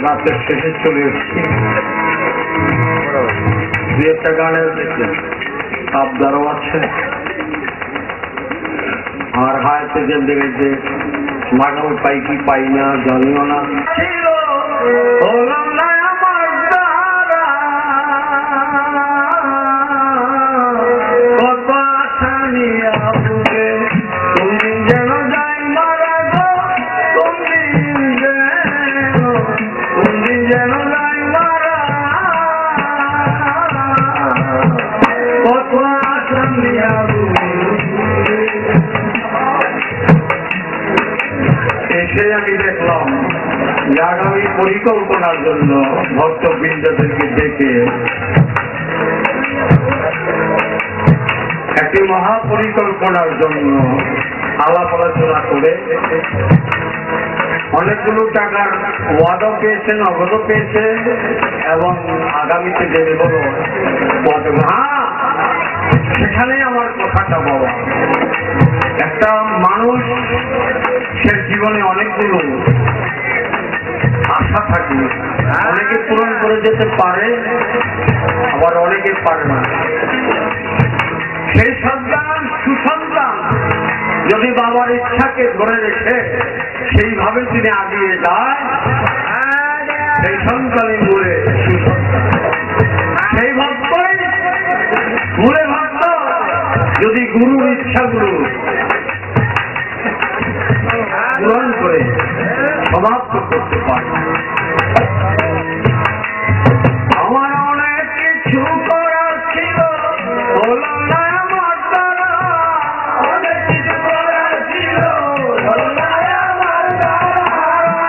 রাতের শেষে চলে এসেছি দু একটা গানের আবদারও আছে আর হায়তে যে দেখেছে মাগাও পাই কি পাই না জানিও না কত আশা নিয়ে তুমি যেন যাই মারা গো তুমি যেন যাই মারা কত আশা নিয়ে এসে আমি দেখলাম যে আগামী পরিকল্পনার জন্য ভক্তবৃন্দদেরকে ডেকে একটি মহাপরিকল্পনার জন্য আলাপ আলোচনা করে অনেকগুলো টাকার ওয়াদা পেয়েছে, নগদ পেয়েছে এবং আগামীতে দেবে বলো হ্যাঁ সেখানেই আমার কথাটা বাবা। একটা মানুষ সে জীবনে অনেকগুলো আশা থাকে, অনেকে পূরণ করে যেতে পারে, আবার অনেকে পারে না। সেই সন্তান সুসন্তান যদি বাবার ইচ্ছাকে ধরে রেখে সেইভাবে তিনি আগিয়ে যায়, সেই সন্তানই মূলে সুসন্তান। সেই ভক্তই মূলে ভক্ত যদি গুরুর ইচ্ছাগুলো পূরণ করে সমাপ্ত করতে পারে। আমার অনেক কিছু করার ছিল, হলো না আমার দ্বারা। অনেক কিছু করার ছিল, হলো না আমার দ্বারা।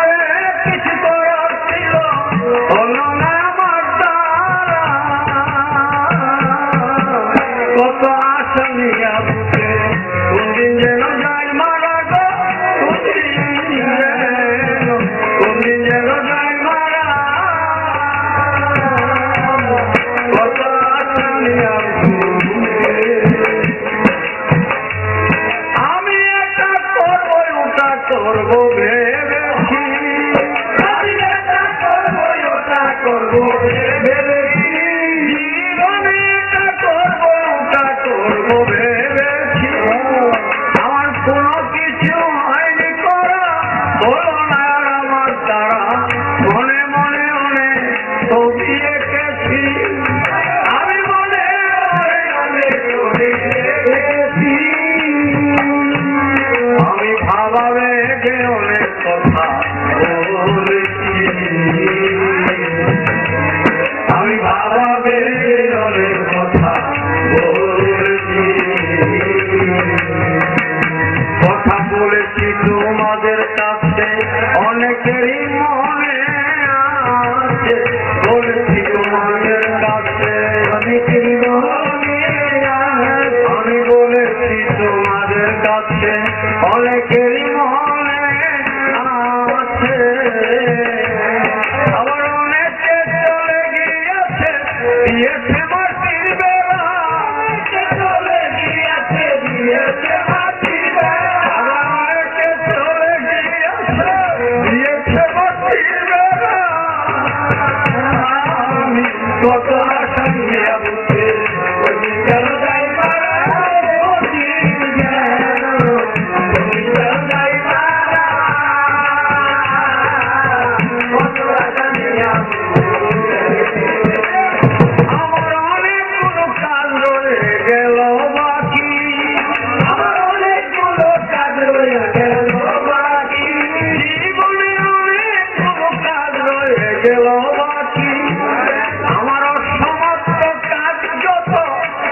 অনেক কিছু করার ছিল, হলো না আমার দ্বারা। কত আশা নিয়ে বুকে কোনদিন যেন যাই মারা গো, কোনদিন যেন যাই মারা। কত আশা নিয়ে আমি এটা করবো ওটা করবো ভেবেছি, আমি এটা করবো ওটা করবো ভেবেছি, জীবনে এটা করবো ওটা করবো ভেবেছি। আমার কোনো কিছু হয়নি করা, হলো না আমার দ্বারা। মনে মনে অনেক ছবি এঁকেছি, আমি মনে মনে অনেক ছবি এঁকেছি। আমি ভাবা বেগে অনেক কথা বলেছি, আমি ভাবা বেগে অনেক কথা বলেছি। কথা বলেছি তোমাদের কাছে, অনেকেরই মনে আছে। বলেছি তোমাদের কাছে, অনেকেরই মনে আছে। আমি বলেছি তোমাদের কাছে, অনেকেরই মনে আছে। আবার অনেকে চলে গিয়েছে, দিয়েছে মাটির বেলা। অনেকে চলে গিয়েছে, দিয়েছে মাটির বেলা। আবার অনেকে চলে গিয়েছে, দিয়েছে মাটির বেলা। আমি কত আশা নিয়ে বুকে কোনদিন যেন যাই মারা, কোনদিন যেন যাই মারা। কত আশা নিয়ে আমার অনেকগুলো কাজ রয়ে গেল বাকি, আমার অনেকগুলো কাজ রয়ে গেল বাকি। জীবনে অনেকগুলো কাজ রয়ে গেল বাকি। আমার অসমাপ্ত কাজ যত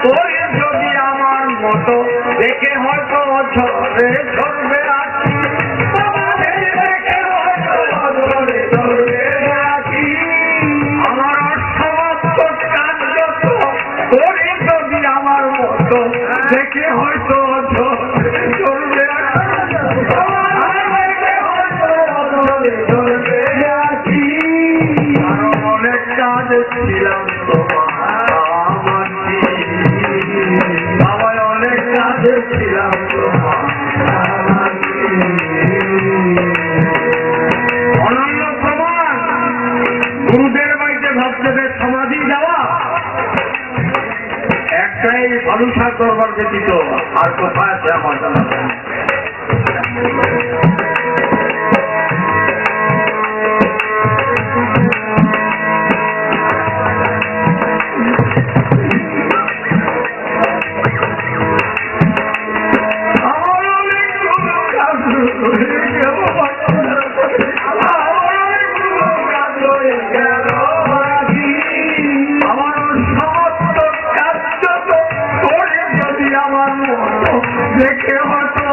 করে যদি আমার মতো দেখে হয়তো ঝরে ঝরবে আছি, দেখে হয়তো ঝরে ঝরবে আছি। আমার অসমাপ্ত কাজ যত করে যদি আমার মতো দেখে হয়তো ঝরবে আছি। আরো অনেক কাজ ছিলাম তোমার আমার, বাবা অনেক কাজ ছিলাম তোমার আমার। অনন্য প্রমাণ গুরুদের বাড়িতে ভক্তদের সমাধি যাওয়া একটাই ভালুসার দরবার ব্যতীত আর কোথায় আছে আমার জানা নেই। দেখে হয়তো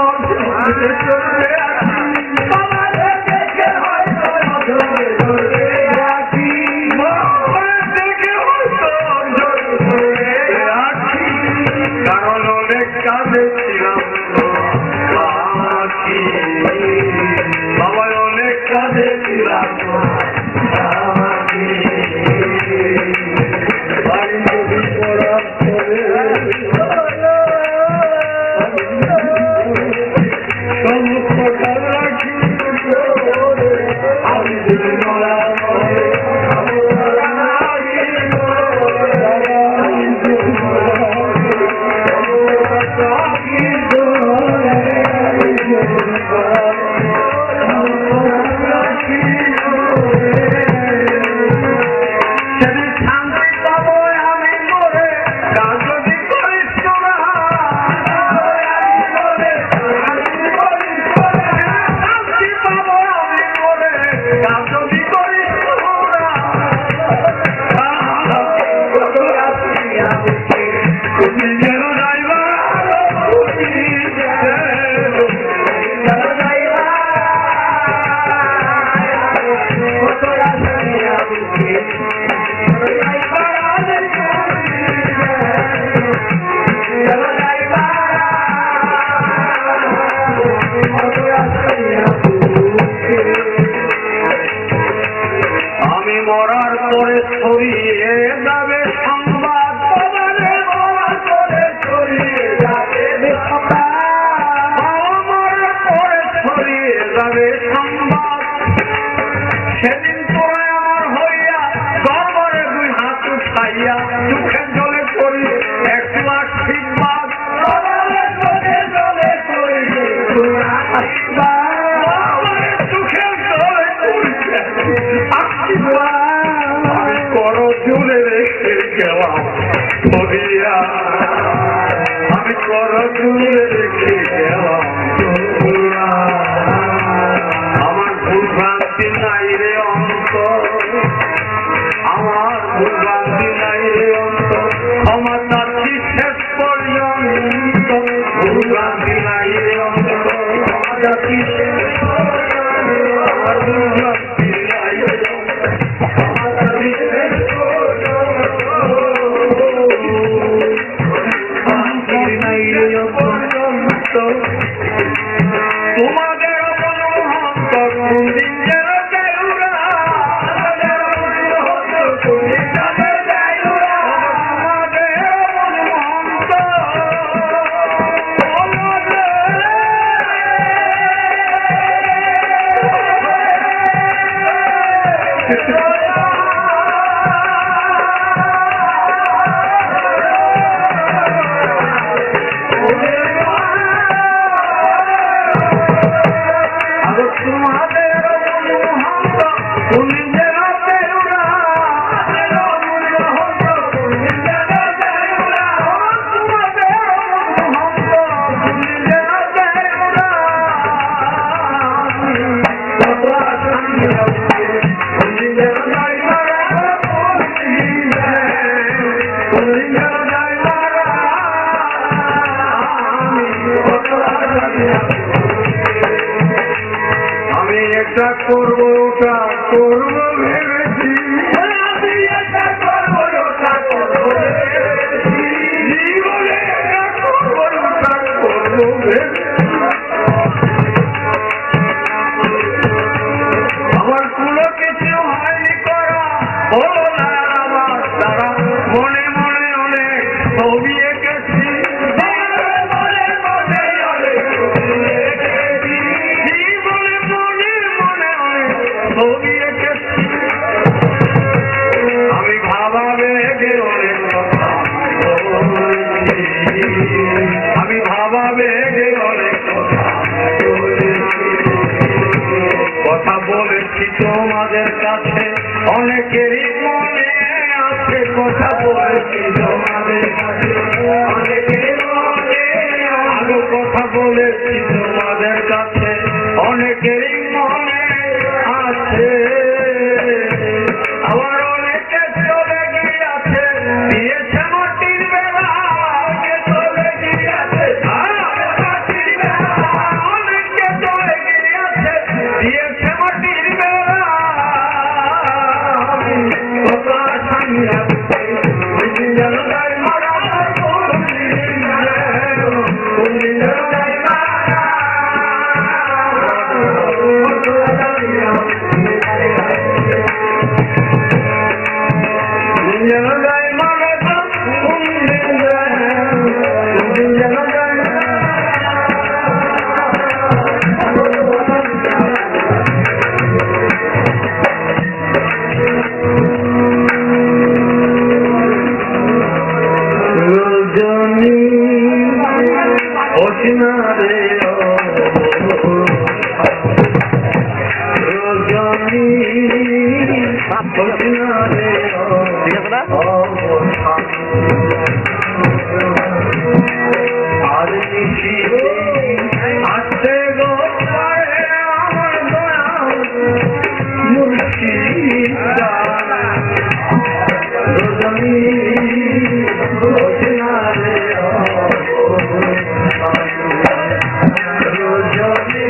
আমি মরার পরে ছড়িয়ে যাবে সংবাদ, মরার পরে ছড়িয়ে যাবে সংবাদ। সেদিন তোরা আমার হইয়া দরবারে দুই হাত উঠাইয়া চোখের জলে করি 1 লাখ আশীর্বাদ। চোখের জলে করি চোখের জলে আমি কর জুড়ে রেখে গেলাম ধরিয়া, আমি কর জুড়ে রেখে গেলাম। আমার ভুল ভ্রান্তি নাই রে অন্তর, আমার ভুল ভ্রান্তি নাই রে অন্তর, ক্ষমা চাচ্ছি শেষ পর্যন্ত। ভুল ভ্রান্তি নাই রে অন্তর, ক্ষমা চাচ্ছি শেষ পর্যন্ত। আমার ভুল ভ্রান্তি নাই রে অন্তর, ক্ষমা চাচ্ছি শেষ পর্যন্ত। ভ্রান্তি নাই রে অন্তর, তোমাদের মনোহন্ত কোনদিন যেন যাইরা, তোমাদের মনোহন্ত কোনদিন যেন যাইরা, তোমাদের মনোহন্ত আমি এটা করবো ওটা করবো ভেবেছি, আমি এটা করবো ওটা করবো ভেবেছি, জীবনে এটা করবো ওটা করবো ভেবেছি। আমার কোনো কিছু হয়নি করা, হলো না আমার দ্বারা, মনে মনে অনেক ছবি এঁকেছি, আমি ভাবা বেগে অনেক কথা বলেছি, আমি ভাবা বেগে অনেক কথা বলেছি তোমাদের কাছে, অনেকেরই মনে আছে কথা বলেছি তোমাদের কাছে, অনেকের মনে আরো কথা বলেছি তোমাদের কাছে, অনেকেরই মনে আছে। আবার অনেকে চলে গিয়েছে দিয়েছে মাটির বেলা, অনেকে চলে গিয়েছে মাটির বেলা, অনেকে চলে গিয়েছে দিয়েছে মাটির বেলা। কত আশা যেন যাই মারা, কোনদিন যেন যাই মারা, যেন যাই মারা, কোনদিন যেন যাই রজনী অচিনা রে রজনী অচিনা রে আর নিশি আসতে গো আমার দয়া মুর্শিদ রজনী অচিনা রে রজনী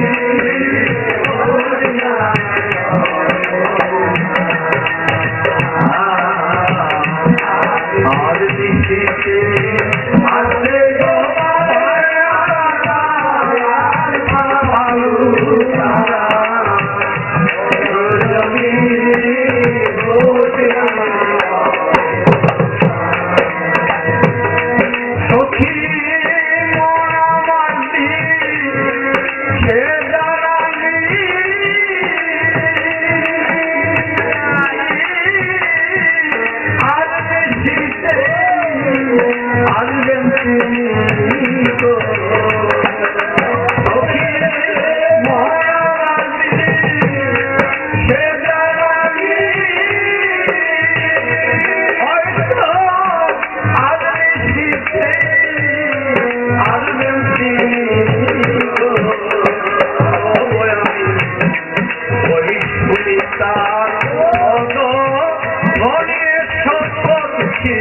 করছি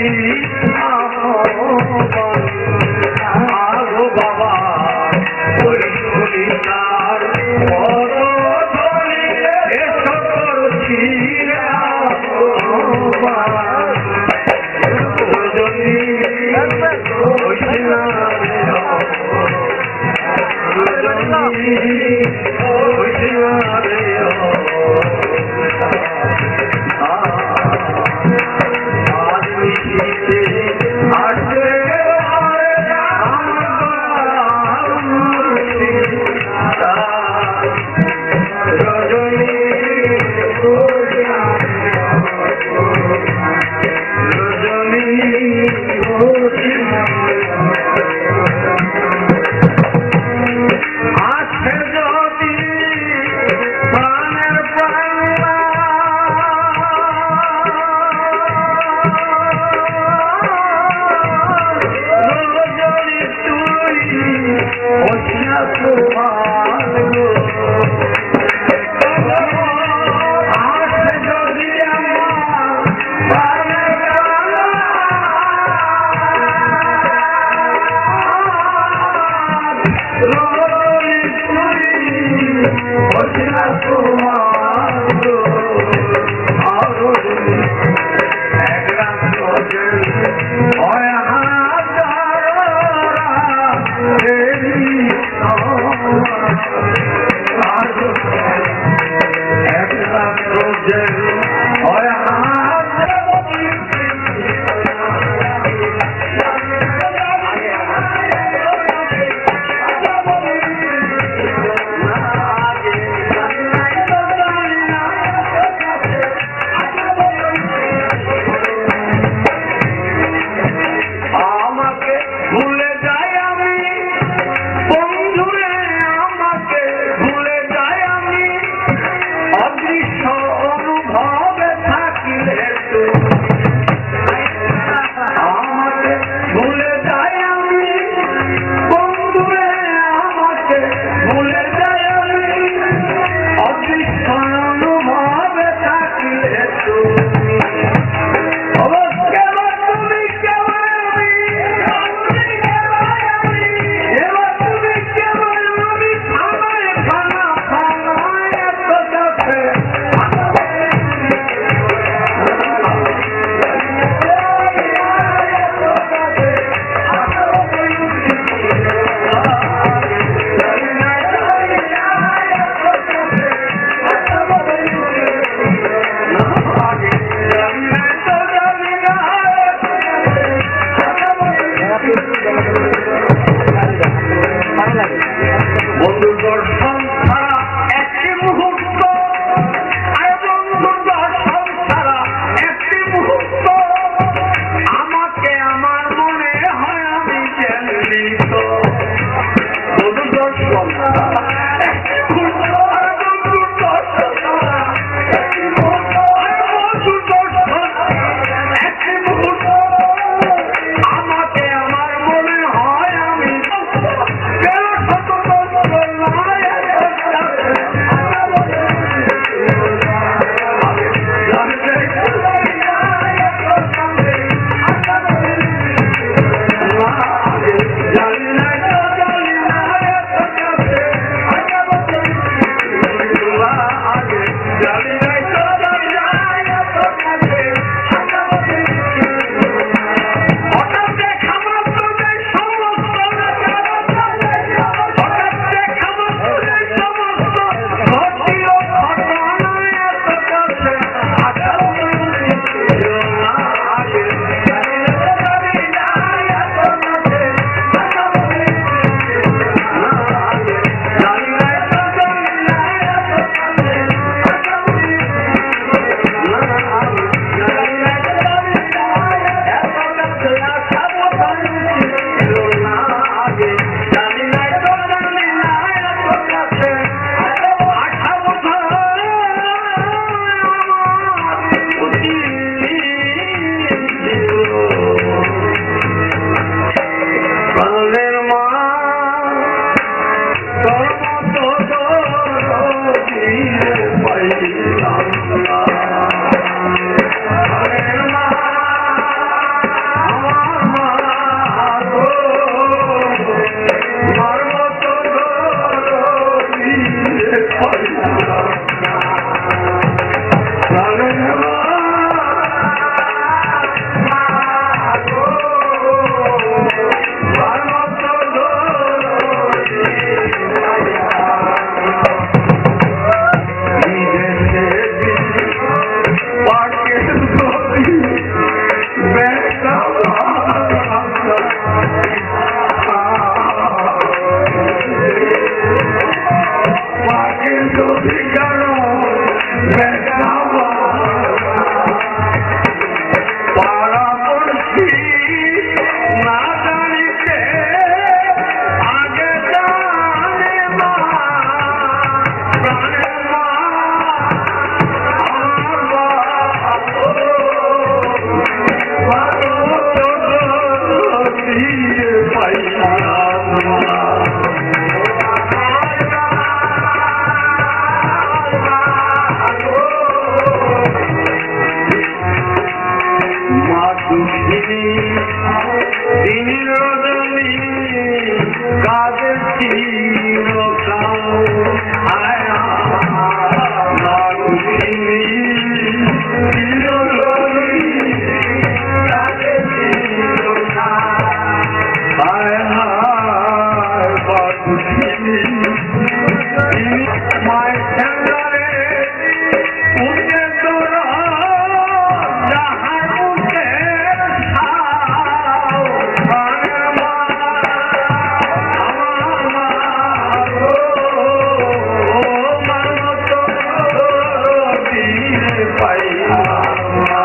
আগো বাবা ওই শনিবার পদধূলি এসো করছি রজনী হইছে না আছে যদি দুঃখিনী দিন রজনী কাদের চিরকাল হায় মা দুঃখিনী দিন রজনী কাদের চিরকাল হায় হায় মা দুঃখিনী মায়ের সেন্দারে উঠে তোরা যাহার মুখে ছাও আমার মা আমার মা গো মার মতো দিনে পাইলাম না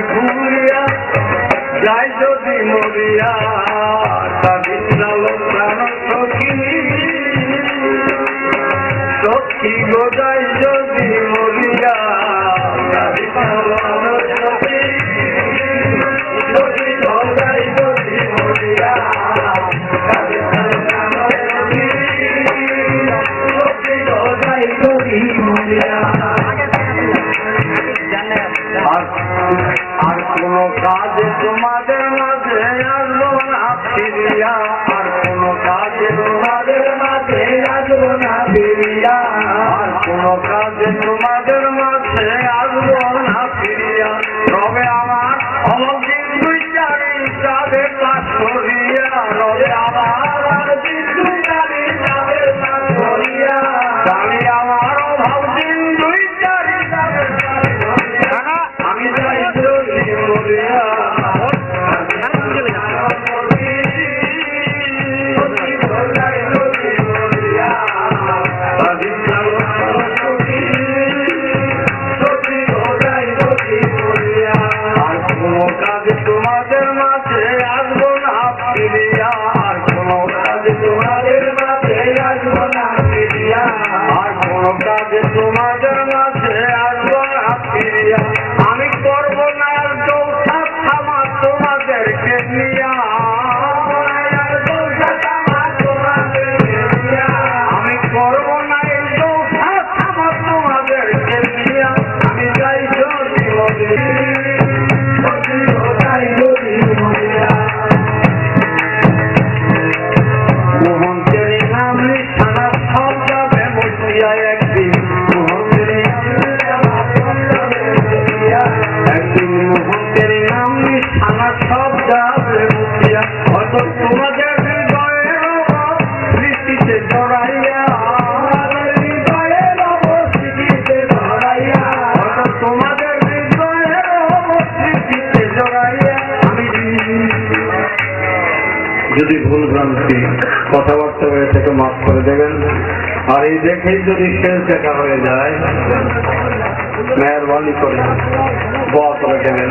ঘুরিয়া যাই যদি মরিয়া তাদের প্রাণ সখী সখী গো যাই যদি মরিয়া তাদের প্রাণ সখী সখী গো যাই যদি মরিয়া তাদের প্রাণ সখী সখী গো যাই যদি মরিয়া। আর কোন কাজে তোমাদের মাঝে আসবো না ফিরিয়া আর কোন কাজে তোমাদের মাঝে আসবো না ফিরিয়া আর কোন কাজে তোমাদের মাঝে আসবো না ফিরিয়া রবে আমার অমদিন দুই চারি যাবে কাজ করিয়া রবে আমার দুই চারি যাবে কাজ করিয়া আমি আমার অভাব দিন দুই চারি যাবে আমি যাই যদি মরিয়া আর কোনো কাজে তোমাদের মাঝে আসবো না ফিরিয়া আর কোনো কাজে তোমাদের মাঝে আসবো না ফিরিয়া আর কোনো কাজে তোমাদের মাঝে আসবো না ফিরিয়া আমি করবো না দৌড়া থামা তোমাদেরকে নিয়া আমি করবো না দৌড়া থামা তোমাদেরকে নিয়া আমি যাই যদি মোহনদের নাম নিশানা সব যাবে মুছিয়া একদিন একদিন মোহনদের নাম নিশানা সব যাবে মুছিয়া হয়তো তোমাদের হৃদয়ের স্মৃতিতে জড়াইয়া হয়তো তোমাদের হৃদয়ের স্মৃতিতে জড়াইয়া আমি যদি ভুল ভ্রান্তি কথাবার্তা হয়ে থেকে মাফ করে দেবেন আর এই দেখেই যদি শেষ দেখা হয়ে যায় মেহরবানি করে দোয়া করে দেবেন।